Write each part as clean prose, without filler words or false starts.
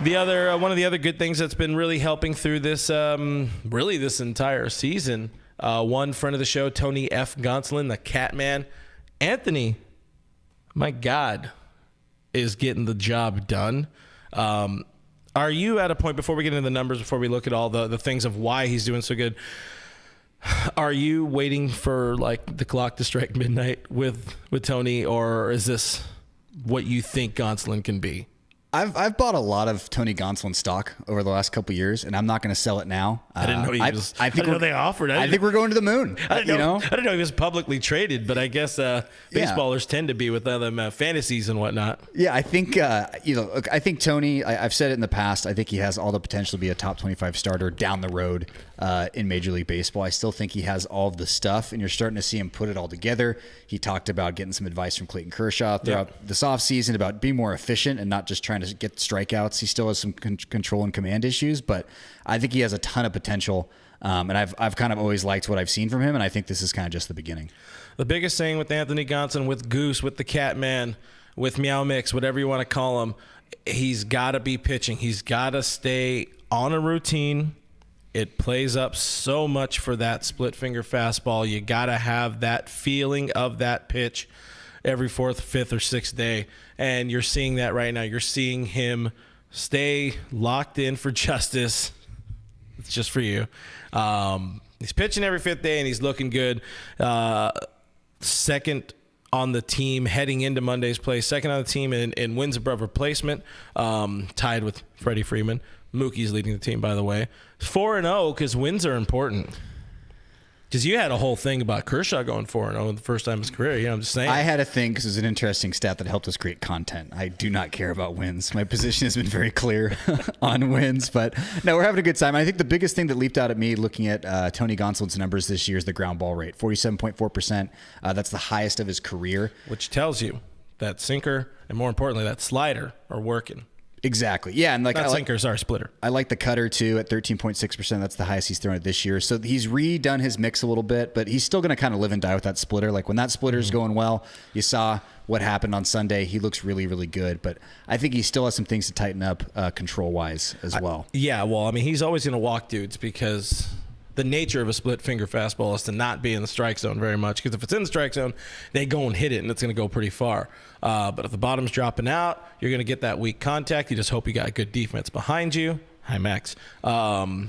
The other one of the other good things that's been really helping through this this entire season, one friend of the show, Tony F. Gonsolin, the Cat Man, Anthony, my God, is getting the job done. Are you at a point, before we get into the numbers, before we look at all the things of why he's doing so good, are you waiting for like the clock to strike midnight with Tony, or is this what you think Gonsolin can be? I've bought a lot of Tony Gonsolin stock over the last couple of years, and I'm not going to sell it now. I didn't know I didn't know they offered. I think we're going to the moon. I didn't know he was publicly traded, but I guess baseballers tend to be with them fantasies and whatnot. Yeah, I think look, I think Tony. I've said it in the past. I think he has all the potential to be a top 25 starter down the road in Major League Baseball. I still think he has all of the stuff, and you're starting to see him put it all together. He talked about getting some advice from Clayton Kershaw throughout this offseason about being more efficient and not just trying to get strikeouts. He still has some control and command issues, but I think he has a ton of potential. And I've kind of always liked what I've seen from him, and I think this is kind of just the beginning. The biggest thing with Anthony Gonsolin, with Goose, with the Cat Man, with Meow Mix, whatever you want to call him, he's got to be pitching. He's got to stay on a routine. It plays up so much for that split finger fastball. You got to have that feeling of that pitch every fourth, fifth, or sixth day. And you're seeing that right now. You're seeing him stay locked in for justice. It's just for you. He's pitching every fifth day, and he's looking good. Second on the team heading into Monday's play. Second on the team in wins above replacement, tied with Freddie Freeman. Mookie's leading the team, by the way. 4-0 because wins are important. Because you had a whole thing about Kershaw going 4-0 the first time in his career. You know what I'm just saying? I had a thing because it was an interesting stat that helped us create content. I do not care about wins. My position has been very clear on wins. But no, we're having a good time. I think the biggest thing that leaped out at me looking at Tony Gonsolin's numbers this year is the ground ball rate, 47.4%. That's the highest of his career. Which tells you that sinker and, more importantly, that slider are working. Exactly. Yeah, and splitter. I like the cutter too at 13.6%. That's the highest he's thrown it this year. So he's redone his mix a little bit, but he's still going to kind of live and die with that splitter. Like when that splitter's going well, you saw what happened on Sunday. He looks really, really good, but I think he still has some things to tighten up control-wise as well. He's always going to walk dudes because the nature of a split finger fastball is to not be in the strike zone very much, because if it's in the strike zone, they go and hit it, and it's going to go pretty far. But if the bottom's dropping out, you're going to get that weak contact. You just hope you got good defense behind you. Hi, Max. The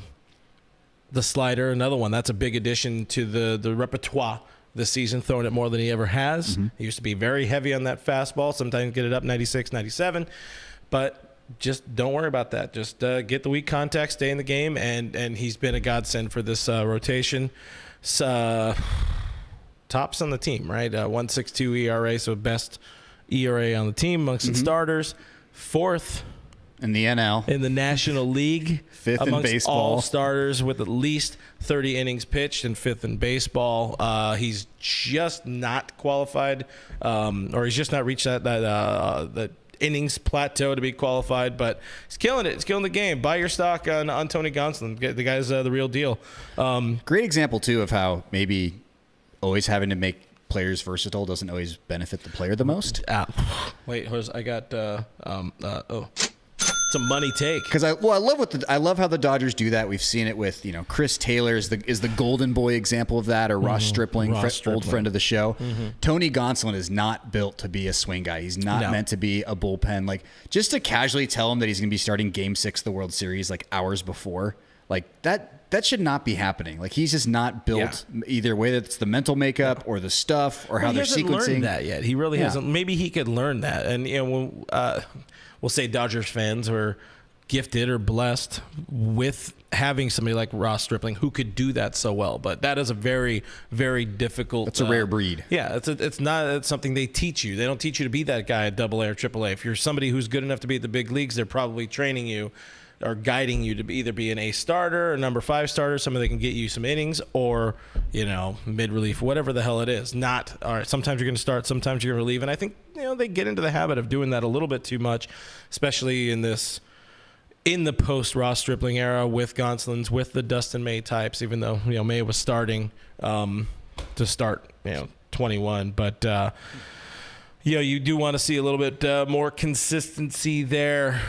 slider, another one. That's a big addition to the repertoire this season, throwing it more than he ever has. Mm-hmm. He used to be very heavy on that fastball, sometimes get it up 96, 97. But just don't worry about that. Just get the weak contact, stay in the game, and he's been a godsend for this rotation. Tops on the team, right? 1.62 ERA, so best ERA on the team amongst the starters. Fourth in the NL, in the National League, fifth in baseball, all starters with at least 30 innings pitched, and fifth in baseball. He's just not qualified, or he's just not reached that innings plateau to be qualified, but he's killing it. He's killing the game. Buy your stock on Tony Gonsolin. The guy's the real deal. Great example too of how maybe always having to make players versatile doesn't always benefit the player the most. Wait, I got it's a money take. Because I love how the Dodgers do that. We've seen it with Chris Taylor is the golden boy example of that, or Ross Stripling, old friend of the show. Mm-hmm. Tony Gonsolin is not built to be a swing guy. He's not meant to be a bullpen. Like, just to casually tell him that he's going to be starting Game 6 of the World Series like hours before, like that should not be happening. Like, he's just not built either way. That's the mental makeup or the stuff or how they're sequencing. He hasn't learned that yet. He really hasn't. Maybe he could learn that. And we'll say Dodgers fans are gifted or blessed with having somebody like Ross Stripling who could do that so well. But that is a very, very difficult. It's a rare breed. Yeah, it's something they teach you. They don't teach you to be that guy at AA or AAA. If you're somebody who's good enough to be at the big leagues, they're probably training you or guiding you to either be an A starter or number 5 starter, somebody that can get you some innings, or mid relief, whatever the hell it is. Not all right. Sometimes you're going to start, sometimes you're going to relieve, and I think they get into the habit of doing that a little bit too much, especially in the post Ross Stripling era with Gonsolins, with the Dustin May types. Even though May was starting to start 21, but. You do want to see a little bit more consistency there.